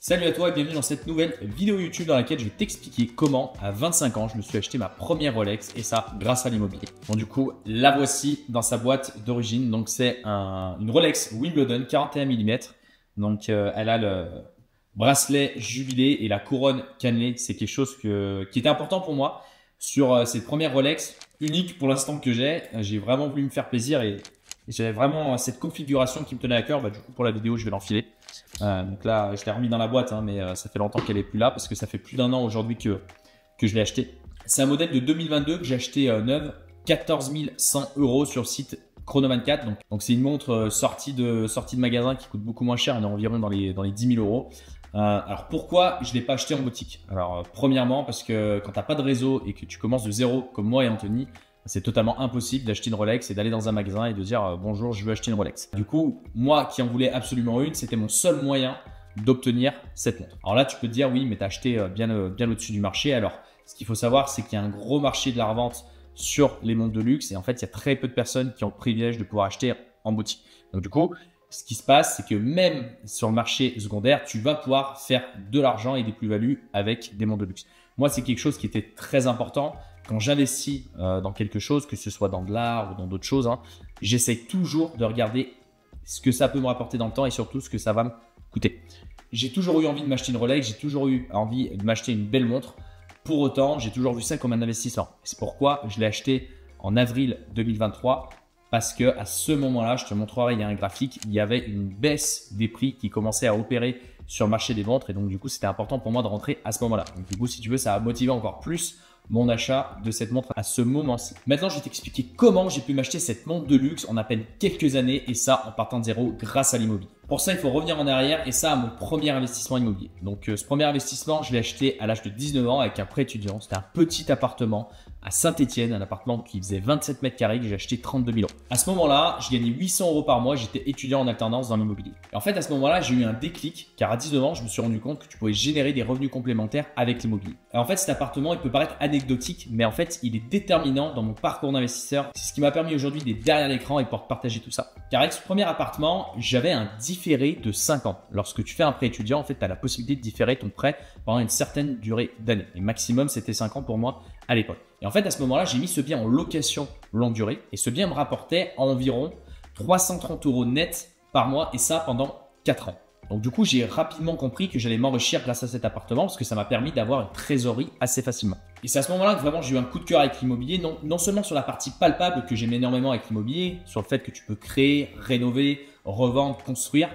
Salut à toi et bienvenue dans cette nouvelle vidéo YouTube dans laquelle je vais t'expliquer comment à 25 ans je me suis acheté ma première Rolex et ça grâce à l'immobilier. Bon du coup la voici dans sa boîte d'origine, donc c'est une Rolex Wimbledon 41 mm, donc elle a le bracelet jubilé et la couronne cannelée, c'est quelque chose qui était important pour moi sur cette première Rolex unique pour l'instant que j'ai vraiment voulu me faire plaisir et j'avais vraiment cette configuration qui me tenait à cœur. Du coup, pour la vidéo, je vais l'enfiler. Donc là, je l'ai remis dans la boîte, mais ça fait longtemps qu'elle est plus là parce que ça fait plus d'un an aujourd'hui que je l'ai acheté. C'est un modèle de 2022 que j'ai acheté neuve, 14 100 € sur le site Chrono24. Donc c'est une montre sortie de magasin qui coûte beaucoup moins cher, elle est environ dans les 10 000 €. Alors pourquoi je ne l'ai pas acheté en boutique? Alors premièrement parce que quand tu n'as pas de réseau et que tu commences de zéro comme moi et Anthony, c'est totalement impossible d'acheter une Rolex et d'aller dans un magasin et de dire bonjour, je veux acheter une Rolex. Du coup, moi qui en voulais absolument une, c'était mon seul moyen d'obtenir cette montre. Alors là, tu peux te dire oui, mais tu as acheté bien au-dessus du marché. Alors, ce qu'il faut savoir, c'est qu'il y a un gros marché de la revente sur les montres de luxe et en fait, il y a très peu de personnes qui ont le privilège de pouvoir acheter en boutique. Donc du coup, ce qui se passe, c'est que même sur le marché secondaire, tu vas pouvoir faire de l'argent et des plus-values avec des montres de luxe. Moi, c'est quelque chose qui était très important. Quand j'investis dans quelque chose, que ce soit dans de l'art ou dans d'autres choses, j'essaie toujours de regarder ce que ça peut me rapporter dans le temps et surtout ce que ça va me coûter. J'ai toujours eu envie de m'acheter une Rolex, j'ai toujours eu envie de m'acheter une belle montre. Pour autant, j'ai toujours vu ça comme un investissement. C'est pourquoi je l'ai acheté en avril 2023 parce que à ce moment-là, je te montrerai, il y a un graphique, il y avait une baisse des prix qui commençait à opérer sur le marché des montres et donc du coup, c'était important pour moi de rentrer à ce moment-là. Donc du coup, si tu veux, ça a motivé encore plus mon achat de cette montre à ce moment-ci. Maintenant, je vais t'expliquer comment j'ai pu m'acheter cette montre de luxe en à peine quelques années et ça en partant de zéro grâce à l'immobilier. Pour ça, il faut revenir en arrière et ça à mon premier investissement immobilier. Donc ce premier investissement, je l'ai acheté à l'âge de 19 ans avec un prêt étudiant. C'était un petit appartement à Saint-Étienne, un appartement qui faisait 27 mètres carrés que j'ai acheté 32 000 €. À ce moment-là, je gagnais 800 € par mois. J'étais étudiant en alternance dans l'immobilier. Et en fait, à ce moment-là, j'ai eu un déclic car à 19 ans, je me suis rendu compte que tu pouvais générer des revenus complémentaires avec l'immobilier. Et en fait, cet appartement, il peut paraître anecdotique, mais en fait, il est déterminant dans mon parcours d'investisseur. C'est ce qui m'a permis aujourd'hui d'être derrière l'écran et pour partager tout ça. Car avec ce premier appartement, j'avais un différé de 5 ans. Lorsque tu fais un prêt étudiant, en fait, tu as la possibilité de différer ton prêt pendant une certaine durée d'années. Et maximum, c'était 5 ans pour moi à l'époque. Et en fait, à ce moment-là, j'ai mis ce bien en location longue durée et ce bien me rapportait environ 330 € net par mois et ça pendant 4 ans. Donc du coup, j'ai rapidement compris que j'allais m'enrichir grâce à cet appartement parce que ça m'a permis d'avoir une trésorerie assez facilement. Et c'est à ce moment-là que vraiment j'ai eu un coup de cœur avec l'immobilier, non seulement sur la partie palpable que j'aime énormément avec l'immobilier, sur le fait que tu peux créer, rénover, revendre, construire,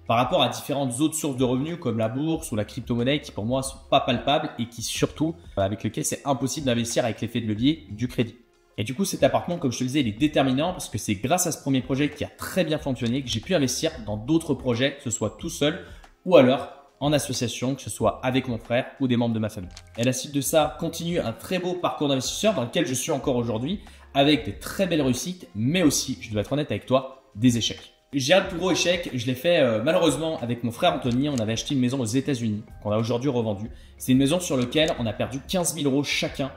par rapport à différentes autres sources de revenus comme la bourse ou la crypto-monnaie qui pour moi sont pas palpables et qui surtout avec lesquelles c'est impossible d'investir avec l'effet de levier du crédit. Et du coup, cet appartement, comme je te le disais, il est déterminant parce que c'est grâce à ce premier projet qui a très bien fonctionné que j'ai pu investir dans d'autres projets, que ce soit tout seul ou alors en association, que ce soit avec mon frère ou des membres de ma famille. Et la suite de ça continue un très beau parcours d'investisseur dans lequel je suis encore aujourd'hui avec des très belles réussites, mais aussi, je dois être honnête avec toi, des échecs. J'ai un plus gros échec, je l'ai fait malheureusement avec mon frère Anthony. On avait acheté une maison aux États-Unis qu'on a aujourd'hui revendue. C'est une maison sur laquelle on a perdu 15 000 € chacun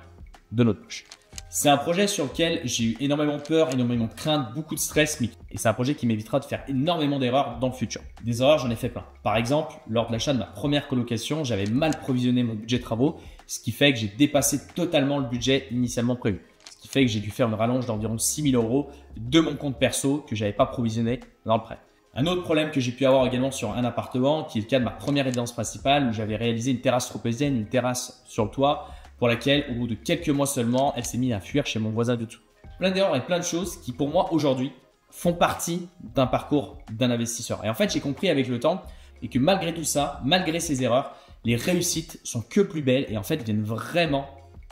de notre poche. C'est un projet sur lequel j'ai eu énormément peur, énormément de crainte, beaucoup de stress, et c'est un projet qui m'évitera de faire énormément d'erreurs dans le futur. Des erreurs, j'en ai fait plein. Par exemple, lors de l'achat de ma première colocation, j'avais mal provisionné mon budget travaux, ce qui fait que j'ai dépassé totalement le budget initialement prévu. Ce qui fait que j'ai dû faire une rallonge d'environ 6 000 € de mon compte perso que j'avais pas provisionné dans le prêt. Un autre problème que j'ai pu avoir également sur un appartement, qui est le cas de ma première résidence principale, où j'avais réalisé une terrasse tropézienne, une terrasse sur le toit, pour laquelle, au bout de quelques mois seulement, elle s'est mise à fuir chez mon voisin du dessous. Plein d'erreurs et plein de choses qui, pour moi, aujourd'hui, font partie d'un parcours d'un investisseur. Et en fait, j'ai compris avec le temps et que malgré tout ça, malgré ces erreurs, les réussites sont que plus belles et en fait, viennent vraiment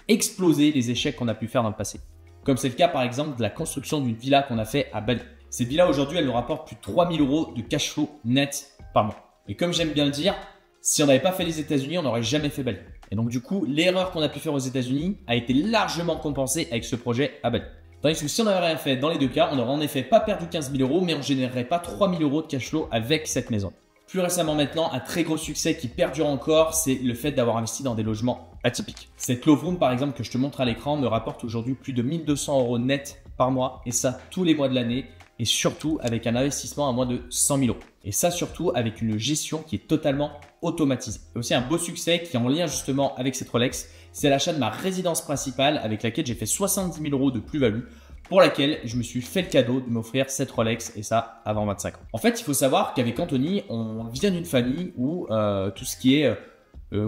exploser les échecs qu'on a pu faire dans le passé. Comme c'est le cas, par exemple, de la construction d'une villa qu'on a fait à Bali. Cette villa, aujourd'hui, elle nous rapporte plus de 3 000 € de cash flow net par mois. Et comme j'aime bien le dire, si on n'avait pas fait les États-Unis, on n'aurait jamais fait Bali. Et donc, du coup, l'erreur qu'on a pu faire aux États-Unis a été largement compensée avec ce projet à Bali. Tandis que si on n'avait rien fait dans les deux cas, on n'aurait en effet pas perdu 15 000 €, mais on ne générerait pas 3 000 € de cash flow avec cette maison. Plus récemment maintenant, un très gros succès qui perdure encore, c'est le fait d'avoir investi dans des logements atypiques. Cette Love Room, par exemple, que je te montre à l'écran, me rapporte aujourd'hui plus de 1 200 € net par mois et ça tous les mois de l'année. et surtout avec un investissement à moins de 100 000 euros. Et ça surtout avec une gestion qui est totalement automatisée. Et aussi un beau succès qui est en lien justement avec cette Rolex, c'est l'achat de ma résidence principale avec laquelle j'ai fait 70 000 euros de plus-value, pour laquelle je me suis fait le cadeau de m'offrir cette Rolex et ça avant 25 ans. En fait, il faut savoir qu'avec Anthony, on vient d'une famille où tout ce qui est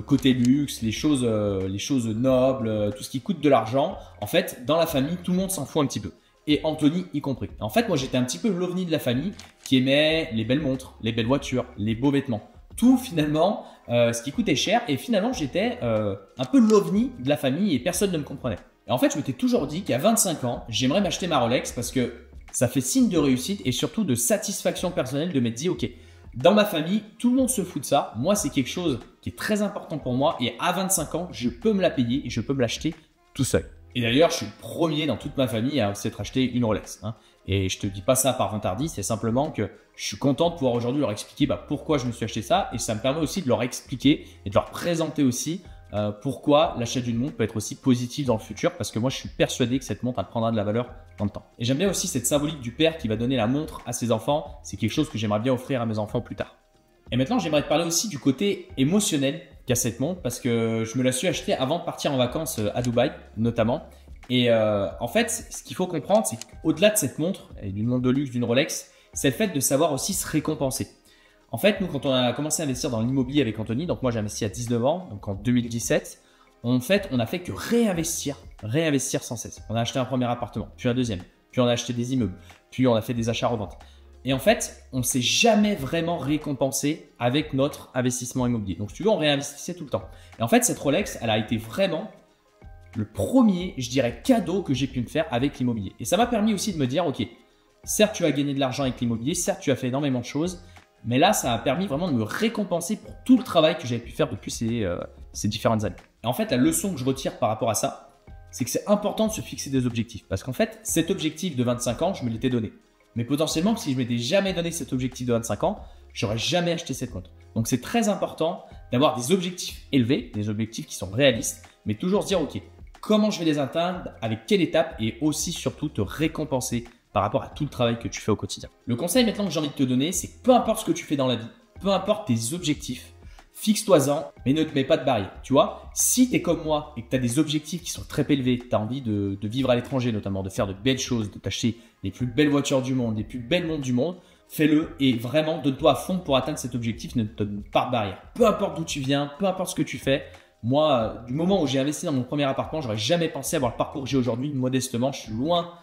côté luxe, les choses nobles, tout ce qui coûte de l'argent, en fait, dans la famille, tout le monde s'en fout un petit peu. Et Anthony y compris. En fait, moi, j'étais un petit peu l'ovni de la famille qui aimait les belles montres, les belles voitures, les beaux vêtements. Tout finalement, ce qui coûtait cher. Et finalement, j'étais un peu l'ovni de la famille et personne ne me comprenait. Et en fait, je m'étais toujours dit qu'à 25 ans, j'aimerais m'acheter ma Rolex parce que ça fait signe de réussite et surtout de satisfaction personnelle de m'être dit, ok, dans ma famille, tout le monde se fout de ça. Moi, c'est quelque chose qui est très important pour moi et à 25 ans, je peux me la payer et je peux me l'acheter tout seul. Et d'ailleurs, je suis le premier dans toute ma famille à s'être acheté une Rolex. Et je te dis pas ça par vantardise, c'est simplement que je suis content de pouvoir aujourd'hui leur expliquer pourquoi je me suis acheté ça. Et ça me permet aussi de leur expliquer et de leur présenter aussi pourquoi l'achat d'une montre peut être aussi positif dans le futur. Parce que moi, je suis persuadé que cette montre, elle prendra de la valeur dans le temps. Et j'aime bien aussi cette symbolique du père qui va donner la montre à ses enfants. C'est quelque chose que j'aimerais bien offrir à mes enfants plus tard. Et maintenant, j'aimerais te parler aussi du côté émotionnel qu'a cette montre parce que je me la suis achetée avant de partir en vacances à Dubaï notamment. Et en fait, ce qu'il faut comprendre, c'est qu'au-delà de cette montre et d'une montre de luxe, d'une Rolex, c'est le fait de savoir aussi se récompenser. En fait, nous, quand on a commencé à investir dans l'immobilier avec Anthony, donc moi j'ai investi à 19 ans, donc en 2017, en fait, on n'a fait que réinvestir sans cesse. On a acheté un premier appartement, puis un deuxième, puis on a acheté des immeubles, puis on a fait des achats-reventes. Et en fait, on ne s'est jamais vraiment récompensé avec notre investissement immobilier. Donc, si tu veux, on réinvestissait tout le temps. Et en fait, cette Rolex, elle a été vraiment le premier, je dirais, cadeau que j'ai pu me faire avec l'immobilier. Et ça m'a permis aussi de me dire, ok, certes, tu as gagné de l'argent avec l'immobilier, certes, tu as fait énormément de choses, mais là, ça a permis vraiment de me récompenser pour tout le travail que j'avais pu faire depuis ces différentes années. Et en fait, la leçon que je retire par rapport à ça, c'est que c'est important de se fixer des objectifs. Parce qu'en fait, cet objectif de 25 ans, je me l'étais donné. Mais potentiellement, si je m'étais jamais donné cet objectif de 25 ans, j'aurais jamais acheté cette montre. Donc, c'est très important d'avoir des objectifs élevés, des objectifs qui sont réalistes, mais toujours se dire, ok, comment je vais les atteindre, avec quelle étape et aussi surtout te récompenser par rapport à tout le travail que tu fais au quotidien. Le conseil maintenant que j'ai envie de te donner, c'est que peu importe ce que tu fais dans la vie, peu importe tes objectifs, fixe-toi-en, mais ne te mets pas de barrière. Tu vois, si tu es comme moi et que tu as des objectifs qui sont très élevés, tu as envie de vivre à l'étranger notamment, de faire de belles choses, de t'acheter les plus belles voitures du monde, les plus belles montres du monde, fais-le et vraiment donne-toi à fond pour atteindre cet objectif, ne te donne pas de barrière. Peu importe d'où tu viens, peu importe ce que tu fais, moi, du moment où j'ai investi dans mon premier appartement, j'aurais jamais pensé avoir le parcours que j'ai aujourd'hui. Modestement, je suis loin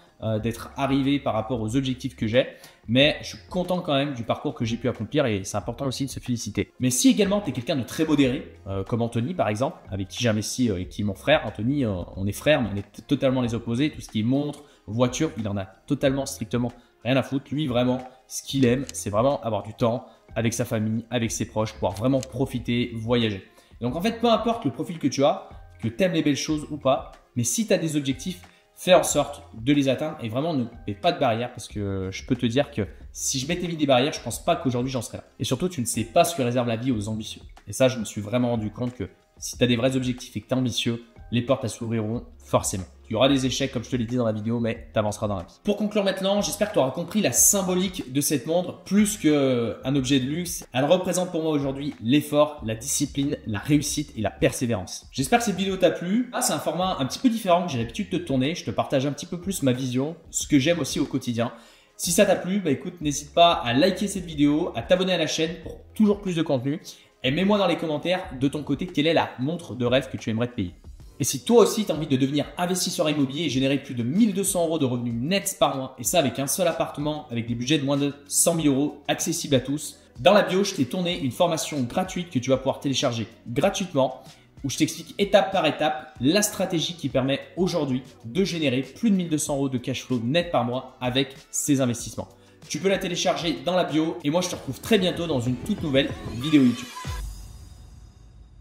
d'être arrivé par rapport aux objectifs que j'ai, mais je suis content quand même du parcours que j'ai pu accomplir et c'est important aussi de se féliciter. Mais si également tu es quelqu'un de très modéré, comme Anthony par exemple, avec qui j'investis et qui est mon frère, Anthony, on est frères, mais on est totalement les opposés. Tout ce qui est montre, voiture, il en a totalement, strictement rien à foutre. Lui, vraiment, ce qu'il aime, c'est vraiment avoir du temps avec sa famille, avec ses proches, pouvoir vraiment profiter, voyager. Et donc en fait, peu importe le profil que tu as, que tu aimes les belles choses ou pas, mais si tu as des objectifs, fais en sorte de les atteindre et vraiment ne mets pas de barrière parce que je peux te dire que si je m'étais mis des barrières, je pense pas qu'aujourd'hui j'en serais là. Et surtout, tu ne sais pas ce que réserve la vie aux ambitieux. Et ça, je me suis vraiment rendu compte que si tu as des vrais objectifs et que tu es ambitieux, les portes s'ouvriront forcément. Il y aura des échecs comme je te l'ai dit dans la vidéo, mais tu avanceras dans la vie. Pour conclure maintenant, j'espère que tu auras compris la symbolique de cette montre plus qu'un objet de luxe. Elle représente pour moi aujourd'hui l'effort, la discipline, la réussite et la persévérance. J'espère que cette vidéo t'a plu. Là, c'est un format un petit peu différent que j'ai l'habitude de tourner. Je te partage un petit peu plus ma vision, ce que j'aime aussi au quotidien. Si ça t'a plu, écoute, n'hésite pas à liker cette vidéo, à t'abonner à la chaîne pour toujours plus de contenu. Et mets-moi dans les commentaires de ton côté quelle est la montre de rêve que tu aimerais te payer. Et si toi aussi tu as envie de devenir investisseur immobilier et générer plus de 1 200 € de revenus nets par mois, et ça avec un seul appartement, avec des budgets de moins de 100 000 €, accessibles à tous, dans la bio, je t'ai tourné une formation gratuite que tu vas pouvoir télécharger gratuitement, où je t'explique étape par étape la stratégie qui permet aujourd'hui de générer plus de 1 200 € de cash flow net par mois avec ces investissements. Tu peux la télécharger dans la bio et moi je te retrouve très bientôt dans une toute nouvelle vidéo YouTube.